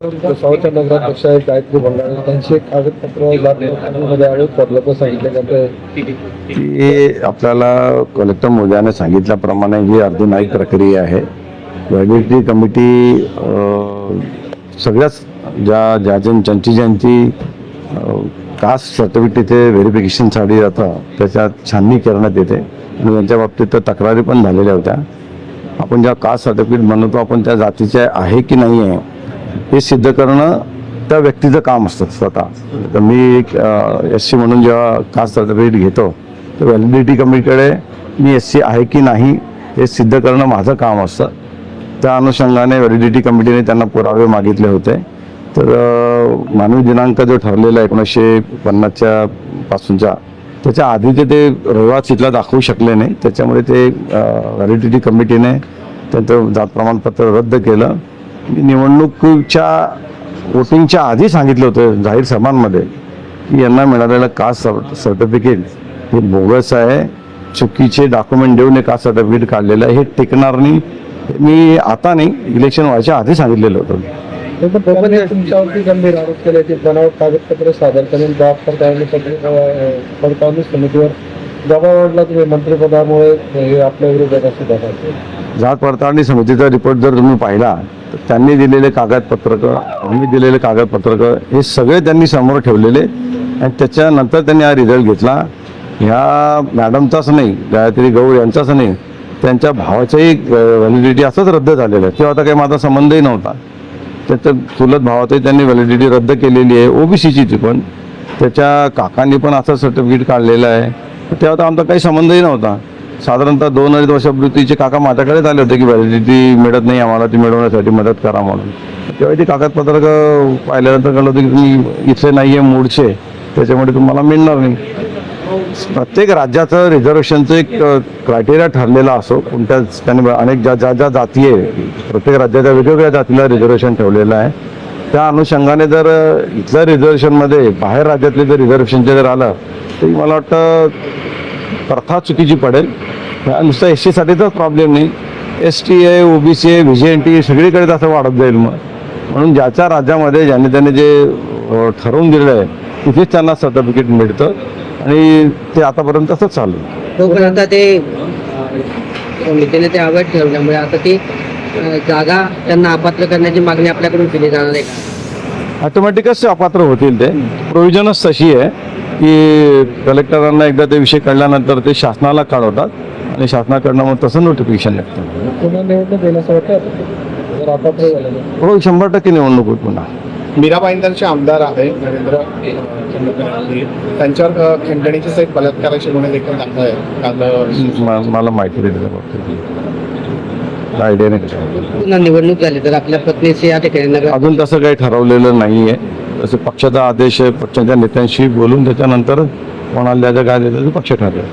भुसावळच्या नगराध्यक्ष आहेत गायत्री बंगाल त्यांची एक कागदपत्र मध्ये आढळून पडलं सांगितलं जातं की आपल्याला कलेक्टर मोदयाने सांगितल्याप्रमाणे ही अर्धन्यायिक प्रक्रिया आहे. व्हॅलिडिटी कमिटी सगळ्याच ज्यांची कास्ट सर्टिफिकेट तिथे व्हेरिफिकेशनसाठी जातं त्याच्यात छाननी करण्यात येते आणि यांच्या बाबतीत तक्रारी पण झालेल्या होत्या. आपण ज्या कास्ट सर्टिफिकेट म्हणतो आपण त्या जातीचे आहे की नाही आहे हे सिद्ध करणं त्या व्यक्तीचं काम असतं स्वतः. तर मी एक SC म्हणून जेव्हा कास्ट सर्टिफिकेट घेतो तर व्हॅलिडिटी कमिटीकडे मी SC आहे की नाही हे सिद्ध करणं माझं काम असतं. त्या अनुषंगाने व्हॅलिडिटी कमिटीने त्यांना पुरावे मागितले होते. तर मानवी दिनांक जो ठरलेला 1950 पासूनच्या त्याच्या आधीचे ते रहिवास इथला दाखवू शकले नाही. त्याच्यामुळे ते व्हॅलिडिटी कमिटीने त्यांचं जात प्रमाणपत्र रद्द केलं. निवडणुकीच्या वोटिंगच्या आधी सांगितलं होतं जाहीर सभांमध्ये की यांना मिळालेलं कास्ट सर्टिफिकेट हे बोगस आहे, चुकीचे डॉक्युमेंट देऊन हे कास्ट सर्टिफिकेट काढलेलं आहे, हे टिकणार नाही. मी आता नाही, इलेक्शन व्हायच्या आधी सांगितलेलं होतं. तुमच्यावरती गंभीर आरोप केले की बनावट कागदपत्र सादर करून जाब पडताळणी समितीवर दबाव वाढला तुम्ही मंत्रिपदामुळे हे आपल्या विरोधात असं दाखवते. जात पडताळणी समितीचा रिपोर्ट जर तुम्ही पाहिला तर त्यांनी दिलेले कागदपत्रक, आम्ही दिलेले कागदपत्रक हे सगळे त्यांनी समोर ठेवलेले आणि त्याच्यानंतर त्यांनी हा रिझल्ट घेतला. ह्या मॅडमचाच नाही, गायत्री गौड यांचाच नाही, त्यांच्या भावाच्याही व्हॅलिडिटी असंच रद्द झालेलं आहे. तेव्हा आता काही माझा संबंधही नव्हता. त्याचं चुलत भावातही त्यांनी व्हॅलिडिटी रद्द केलेली आहे, OBCची पण. त्याच्या काकांनी पण असं सर्टिफिकेट काढलेलं आहे. तेव्हा तर आमचा काही संबंधही नव्हता. साधारणतः 2-2.5 वर्षापूर्वीचे काका माझ्याकडेच आले होते की व्हॅलिडिटी मिळत नाही आम्हाला, ती मिळवण्यासाठी मदत करा म्हणून. तेव्हा ती कागदपत्रक पाहिल्यानंतर कळलं होतं की तुम्ही इथले नाही आहे, मूळचे, त्याच्यामुळे तुम्हाला मिळणार नाही. प्रत्येक राज्याचं रिझर्वेशनचं एक क्रायटेरिया ठरलेला असो. कोणत्याच त्यांनी अनेक ज्या जाती आहे प्रत्येक राज्याच्या वेगवेगळ्या जातीला रिझर्वेशन ठेवलेलं आहे. त्या अनुषंगाने जर इथल्या रिझर्वेशनमध्ये बाहेर राज्यातले जर रिझर्वेशनचे जर आलं तरी मला वाटतं प्रथा चुकीची पडेल. नुसतं SC साठीचाच प्रॉब्लेम नाही, ST आहे, OBC आहे, VJNT सगळीकडे असं वाढत जाईल. म्हणून ज्याच्या राज्यामध्ये ज्याने त्याने जे ठरवून दिलेलं आहे तिथेच त्यांना सर्टिफिकेट मिळतं आणि ते आतापर्यंत असंच चालू. तोपर्यंत ते समितीने ते अवैध ठरवल्यामुळे आता ती जागा त्यांना अपात्र करण्याची मागणी आपल्याकडून केली जाणार आहे का? ऑटोमॅटिकच अपात्र होतील. ते प्रोव्हिजनच तशी आहे की कलेक्टरांना एकदा ते विषय कळल्यानंतर ते शासनाला कळवतात आणि शासनाकडनं मग तसं नोटिफिकेशन लागतं. पुन्हा निवडणूक देण्याचं वाटतं जर अपात्र झालं तर? हो, 100% निवडणूक होईल पुन्हा. मीराबाईंचे आमदार आहे नरेंद्र त्यांच्यावर खंडणीचे सहित बलात्काराचे गुन्हे देखील दाखल आहे. मला माहिती नाही त्याच्या बाबतीत, आयडिया नाही. पुन्हा निवडणूक झाली तर आपल्या पत्नीचे या ठिकाणी अजून तसं काही ठरवलेलं नाही आहे. तसं पक्षाचा आदेश आहे, पक्षाच्या नेत्यांशी बोलून त्याच्यानंतर कोणाला द्यायचं काय द्यायचं पक्ष ठरवेल.